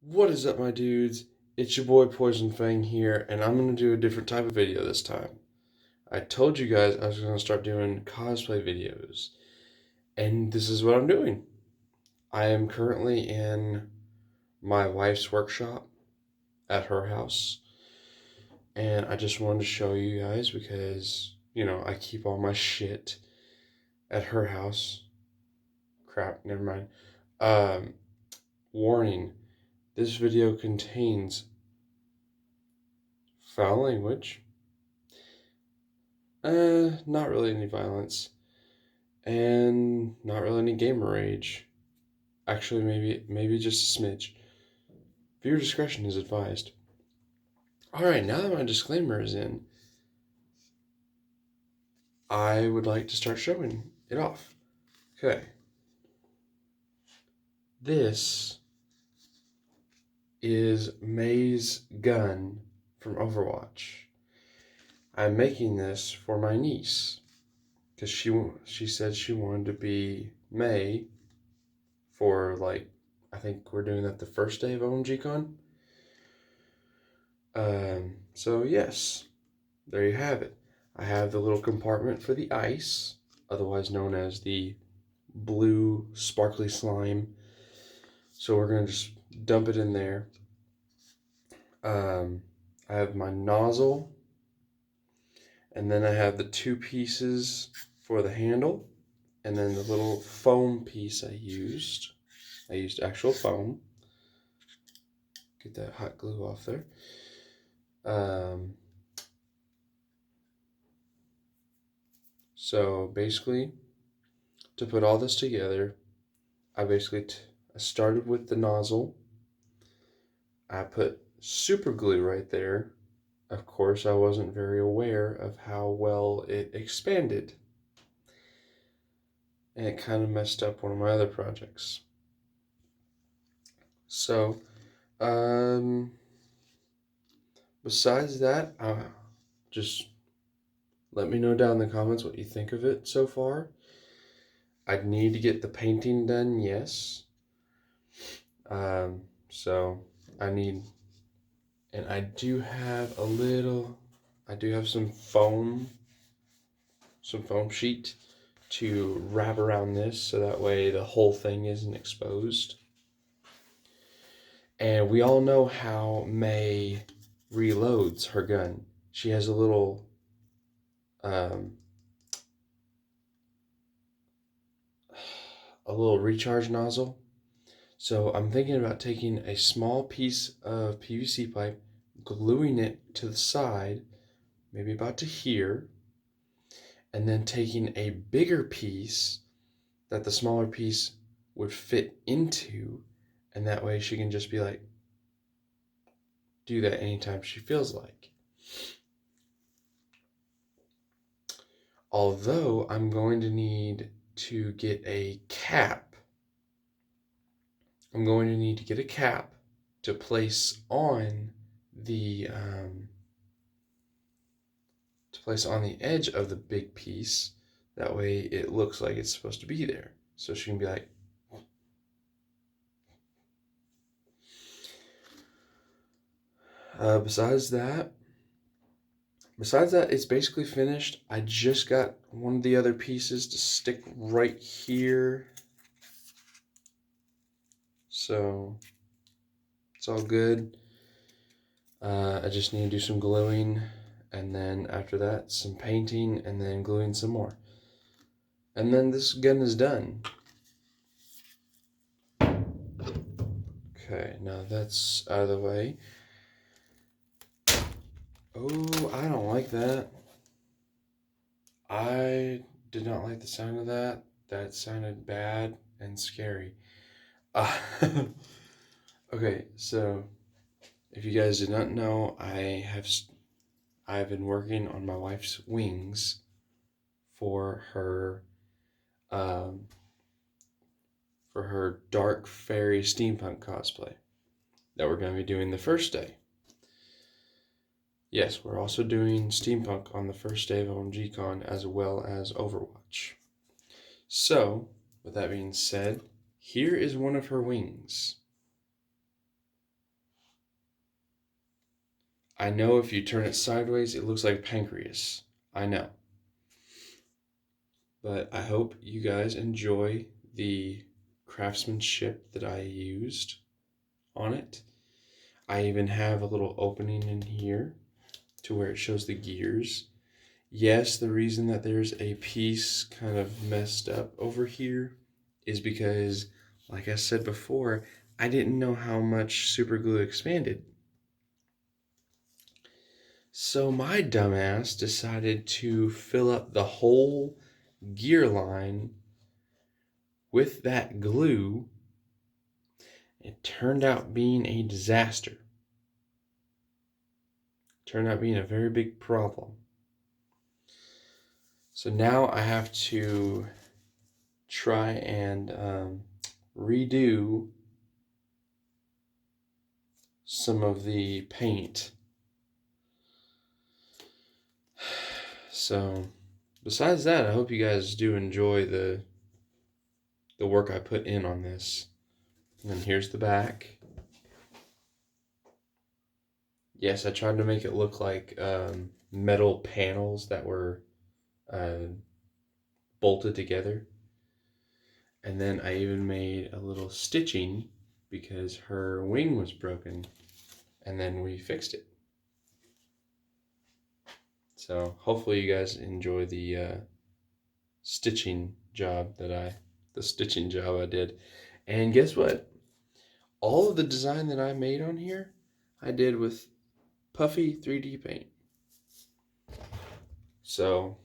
What is up, my dudes? It's your boy Poison Fang here, and I'm going to do a different type of video this time. I told you guys I was going to start doing cosplay videos, and this is what I'm doing. I am currently in my wife's workshop at her house, and I just wanted to show you guys because, I keep all my shit at her house. Crap, never mind. Um, Warning, this video contains foul language. Not really any violence. And not really any gamer rage. Actually, maybe just a smidge. Viewer discretion is advised. Alright, now that my disclaimer is in, I would like to start showing it off. Okay. This is May's gun from Overwatch. I'm making this for my niece because she said she wanted to be May for, like, I think we're doing that the first day of OMGCon. So yes, there you have it. I have the little compartment for the ice, otherwise known as the blue sparkly slime. So we're gonna just dump it in there. I have my nozzle, and then I have the two pieces for the handle, and then the little foam piece I used. I used actual foam. Get that hot glue off there. So basically, to put all this together, I started with the nozzle. I put super glue right there. Of course, I wasn't very aware of how well it expanded. And it kind of messed up one of my other projects. So, um, besides that, just let me know down in the comments what you think of it so far. I'd need to get the painting done, yes. So I need, and I do have some foam sheet to wrap around this so that way the whole thing isn't exposed. And we all know how May reloads her gun. She has um, a little recharge nozzle. So I'm thinking about taking a small piece of PVC pipe, gluing it to the side, maybe about to here, and then taking a bigger piece that the smaller piece would fit into, and that way she can just be like, do that anytime she feels like. Although I'm going to need to get a cap. I'm going to need to get a cap to place on the edge of the big piece. That way it looks like it's supposed to be there. So she can be like, besides that, it's basically finished. I just got one of the other pieces to stick right here. So it's all good. I just need to do some gluing, and then after that, some painting, and then gluing some more. And then this gun is done. Okay, now that's out of the way. Oh, I don't like that. I did not like the sound of that. That sounded bad and scary. Okay, so if you guys did not know, I've been working on my wife's wings for her um, dark fairy steampunk cosplay that we're going to be doing the first day. Yes, we're also doing steampunk on the first day of OMGCon as well as Overwatch. So, with that being said, here is one of her wings. I know if you turn it sideways, it looks like pancreas. I know. But I hope you guys enjoy the craftsmanship that I used on it. I even have a little opening in here to where it shows the gears. Yes, the reason that there's a piece kind of messed up over here is because, like I said before, I didn't know how much super glue expanded. So my dumbass decided to fill up the whole gear line with that glue. It turned out being a disaster. Turned out being a very big problem. So now I have to try and redo some of the paint. So besides that, I hope you guys do enjoy the work I put in on this. And then here's the back. Yes, I tried to make it look like metal panels that were bolted together. And then I even made a little stitching because her wing was broken, and then we fixed it. So hopefully you guys enjoy the stitching job I did. And guess what? All of the design that I made on here, I did with Puffy 3D paint. So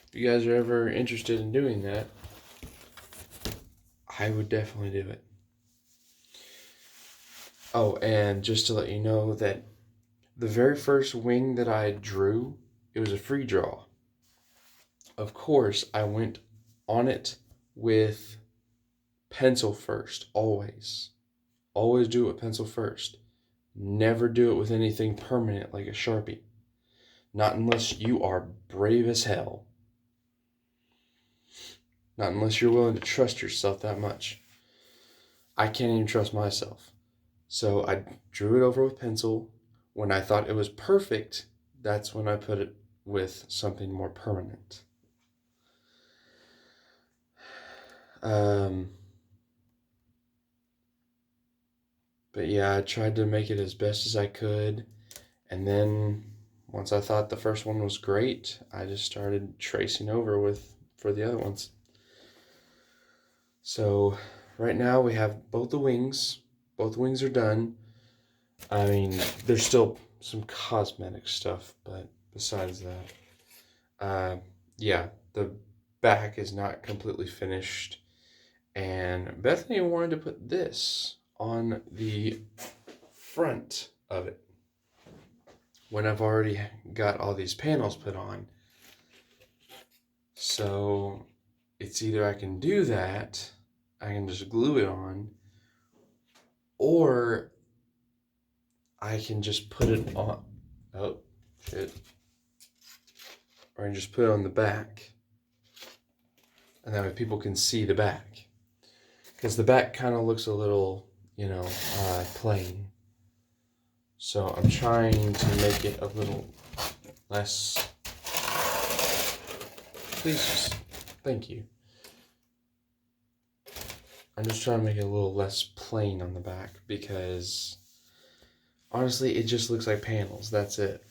if you guys are ever interested in doing that, I would definitely do it. Oh, and just to let you know that the very first wing that I drew, it was a free draw. Of course, I went on it with pencil first, always. Always do it with pencil first. Never do it with anything permanent like a Sharpie. Not unless you are brave as hell. Not unless you're willing to trust yourself that much. I can't even trust myself. So I drew it over with pencil. When I thought it was perfect, that's when I put it with something more permanent. But yeah, I tried to make it as best as I could. And then once I thought the first one was great, I just started tracing over for the other ones. So right now we have both the wings. Both wings are done. I mean, there's still some cosmetic stuff, but besides that, yeah, the back is not completely finished. And Bethany wanted to put this on the front of it when I've already got all these panels put on. So it's either I can do that, I can just glue it on, or I can just put it on, oh shit, or I can just put it on the back, and that way people can see the back. Because the back kind of looks a little, plain. So I'm trying to make it a little less. Please just, thank you. I'm just trying to make it a little less plain on the back because honestly, it just looks like panels. That's it.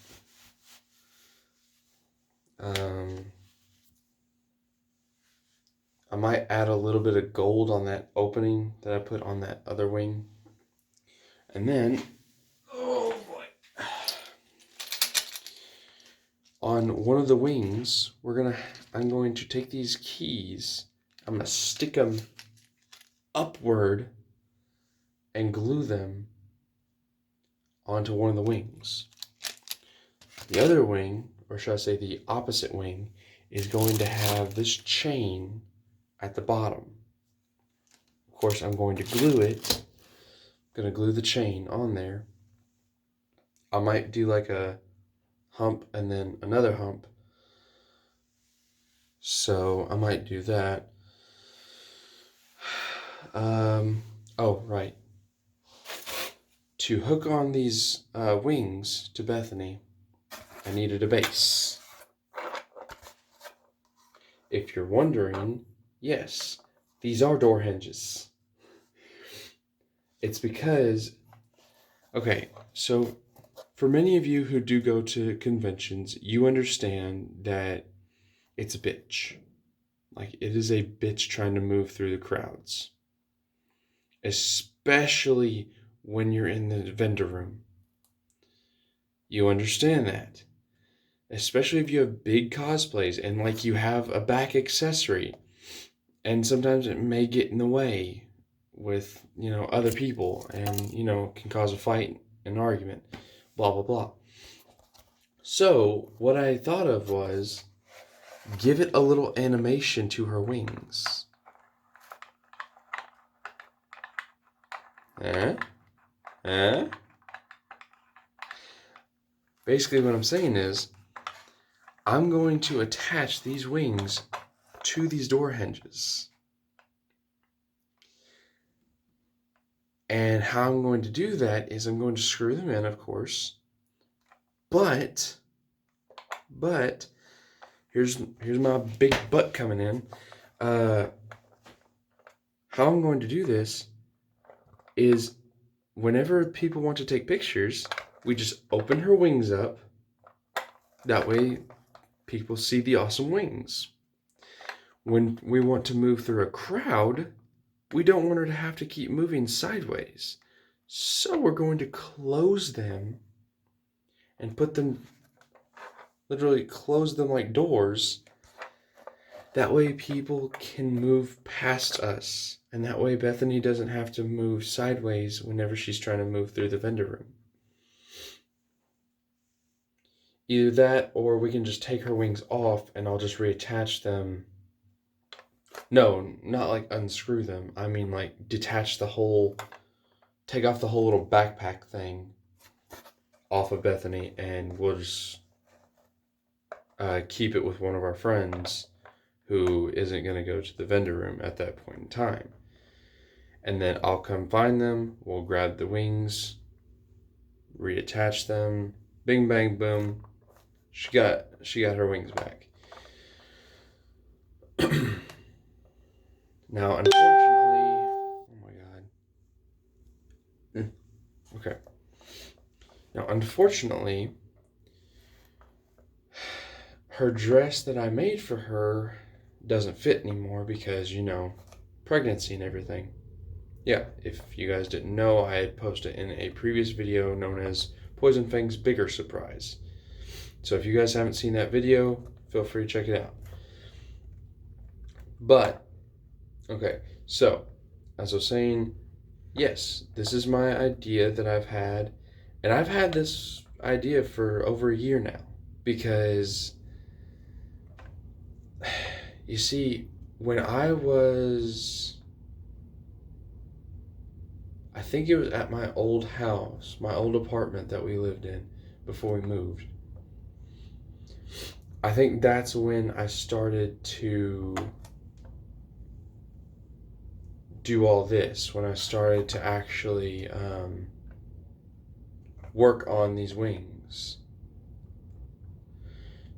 I might add a little bit of gold on that opening that I put on that other wing. And then, oh boy. On one of the wings, I'm going to take these keys, I'm going to stick them upward and glue them onto one of the wings. The other wing, or should I say the opposite wing, is going to have this chain at the bottom. Of course, I'm going to glue it. I'm going to glue the chain on there. I might do like a hump and then another hump. So I might do that. Oh, right. to hook on these wings to Bethany, I needed a base. If you're wondering, yes, these are door hinges. It's because, okay, so for many of you who do go to conventions, you understand that it's a bitch. Like, it is a bitch trying to move through the crowds. Especially when you're in the vendor room. You understand that. Especially if you have big cosplays and like you have a back accessory. And sometimes it may get in the way with, other people and, can cause a fight, an argument, blah, blah, blah. So what I thought of was give it a little animation to her wings. Basically what I'm saying is I'm going to attach these wings to these door hinges. And how I'm going to do that is I'm going to screw them in, of course. But here's my big butt coming in. How I'm going to do this is whenever people want to take pictures, we just open her wings up. That way people see the awesome wings. When we want to move through a crowd, we don't want her to have to keep moving sideways. So we're going to close them and put them, literally close them like doors. That way people can move past us. And that way Bethany doesn't have to move sideways whenever she's trying to move through the vendor room. Either that, or we can just take her wings off and I'll just reattach them. No, not like unscrew them. I mean like detach the whole, take off the whole little backpack thing off of Bethany, and we'll just keep it with one of our friends who isn't going to go to the vendor room at that point in time. And then I'll come find them, we'll grab the wings, reattach them, bing bang boom, she got her wings back. Now, unfortunately, oh my god. Okay. Now, unfortunately, her dress that I made for her doesn't fit anymore because, pregnancy and everything. Yeah, if you guys didn't know, I had posted in a previous video known as Poison Fang's Bigger Surprise. So if you guys haven't seen that video, feel free to check it out. But, okay, so, as I was saying, yes, this is my idea that I've had, and I've had this idea for over a year now, because, you see, when I think it was at my old house, my old apartment that we lived in before we moved. I think that's when I started to do all this, when I started to actually work on these wings.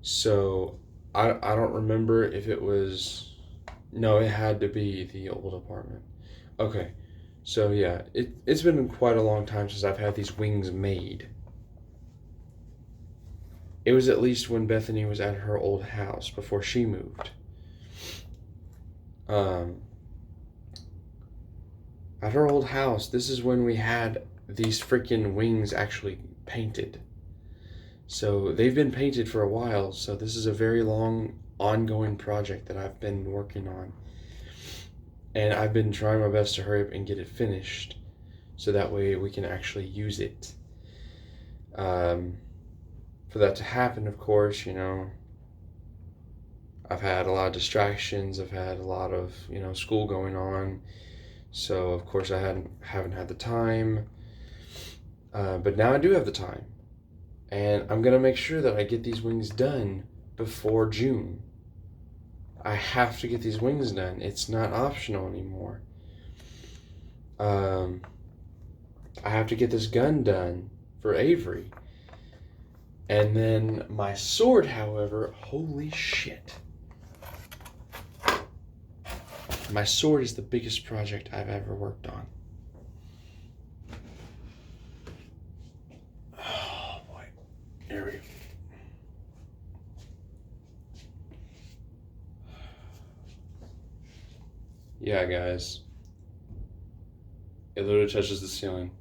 So I don't remember if it was, no, it had to be the old apartment. Okay, so yeah, it's been quite a long time since I've had these wings made. It was at least when Bethany was at her old house before she moved. At her old house, this is when we had these freaking wings actually painted. So they've been painted for a while, so this is a very long, ongoing project that I've been working on. And I've been trying my best to hurry up and get it finished, so that way we can actually use it. For that to happen, of course, I've had a lot of distractions, I've had a lot of, school going on, so of course I haven't had the time, but now I do have the time, and I'm gonna make sure that I get these wings done before June. I have to get these wings done. It's not optional anymore. I have to get this gun done for Avery. And then my sword, however, holy shit. My sword is the biggest project I've ever worked on. Oh boy. Here we go. Yeah, guys. It literally touches the ceiling.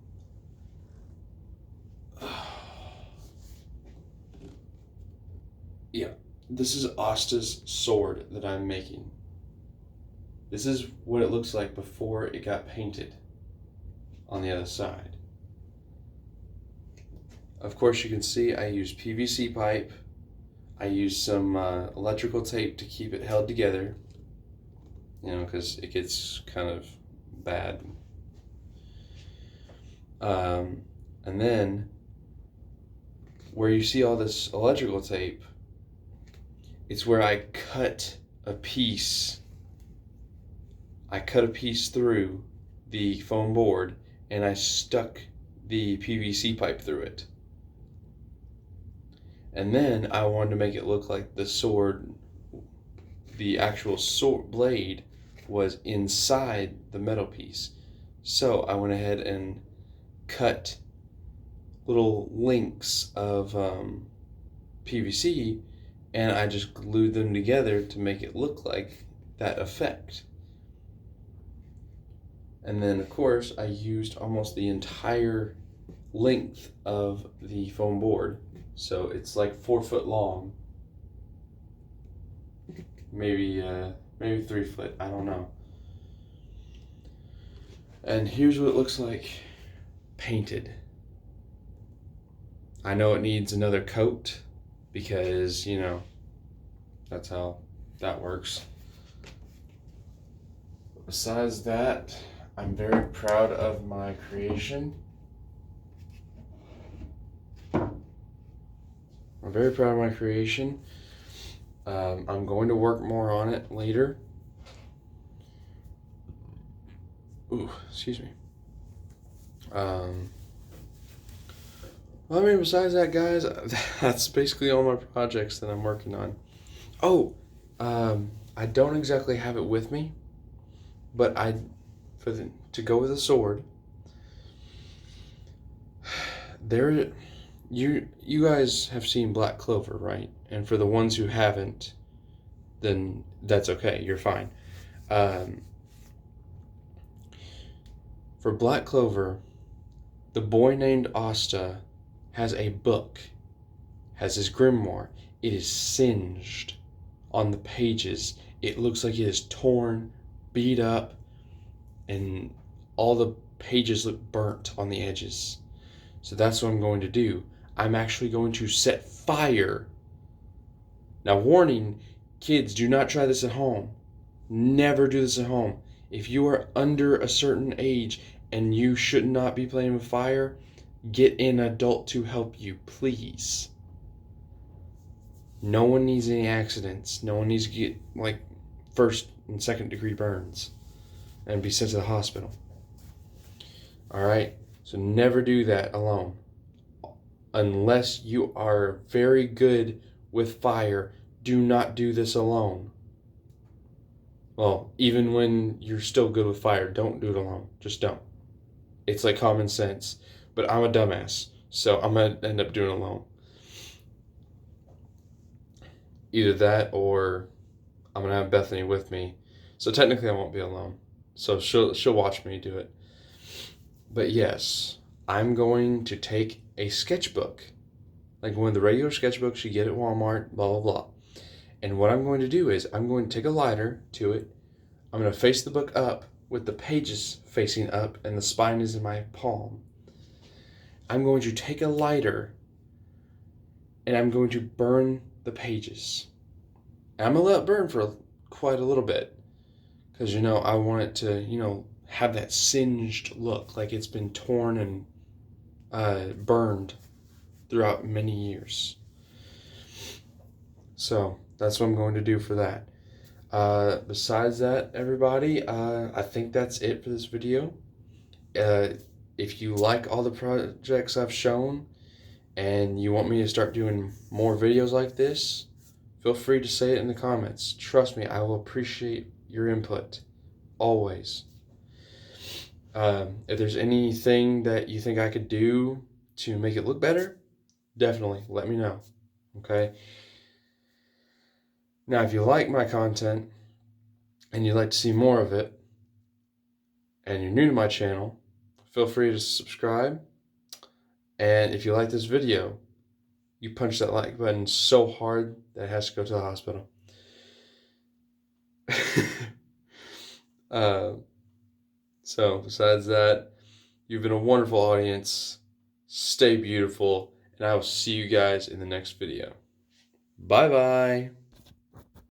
Yeah, this is Asta's sword that I'm making. This is what it looks like before it got painted on the other side. Of course, you can see I used PVC pipe. I used some electrical tape to keep it held together, you know, because it gets kind of bad. And then where you see all this electrical tape, it's where I cut a piece. I cut a piece through the foam board and I stuck the PVC pipe through it. And then I wanted to make it look like the sword, the actual sword blade was inside the metal piece. So I went ahead and cut little links of PVC and I just glued them together to make it look like that effect. And then of course I used almost the entire length of the foam board. So it's like 4 foot long. Maybe 3 foot, I don't know. And here's what it looks like painted. I know it needs another coat because, you know, that's how that works. Besides that, I'm very proud of my creation. I'm very proud of my creation. I'm going to work more on it later. Ooh, excuse me. Well, I mean, besides that, guys, that's basically all my projects that I'm working on. Oh, I don't exactly have it with me, but to go with a sword, you guys have seen Black Clover, right? And for the ones who haven't, then that's okay. You're fine. For Black Clover, the boy named Asta has a book, has his grimoire. It is singed on the pages. It looks like it is torn, beat up, and all the pages look burnt on the edges. So that's what I'm going to do. I'm actually going to set fire. Now, warning, kids, do not try this at home. Never do this at home. If you are under a certain age and you should not be playing with fire, get an adult to help you, please. No one needs any accidents. No one needs to get, like, 1st and 2nd degree burns and be sent to the hospital. Alright? So never do that alone. Unless you are very good with fire, do not do this alone. Well, even when you're still good with fire, don't do it alone. Just don't. It's like common sense. But I'm a dumbass, so I'm going to end up doing it alone. Either that or I'm going to have Bethany with me. So technically I won't be alone. So she'll watch me do it. But yes, I'm going to take a sketchbook. Like one of the regular sketchbooks you get at Walmart, blah, blah, blah. And what I'm going to do is I'm going to take a lighter to it. I'm going to face the book up with the pages facing up and the spine is in my palm. I'm going to take a lighter and I'm going to burn the pages. And I'm going to let it burn for quite a little bit because, you know, I want it to, you know, have that singed look like it's been torn and burned throughout many years. So that's what I'm going to do for that. Besides that, everybody, I think that's it for this video. if you like all the projects I've shown and you want me to start doing more videos like this, feel free to say it in the comments. Trust me, I will appreciate your input. Always. If there's anything that you think I could do to make it look better, definitely let me know. Okay? Now, if you like my content and you'd like to see more of it, and you're new to my channel, feel free to subscribe. And if you like this video, you punch that like button so hard that it has to go to the hospital. So besides that, you've been a wonderful audience. Stay beautiful, and I will see you guys in the next video. Bye bye.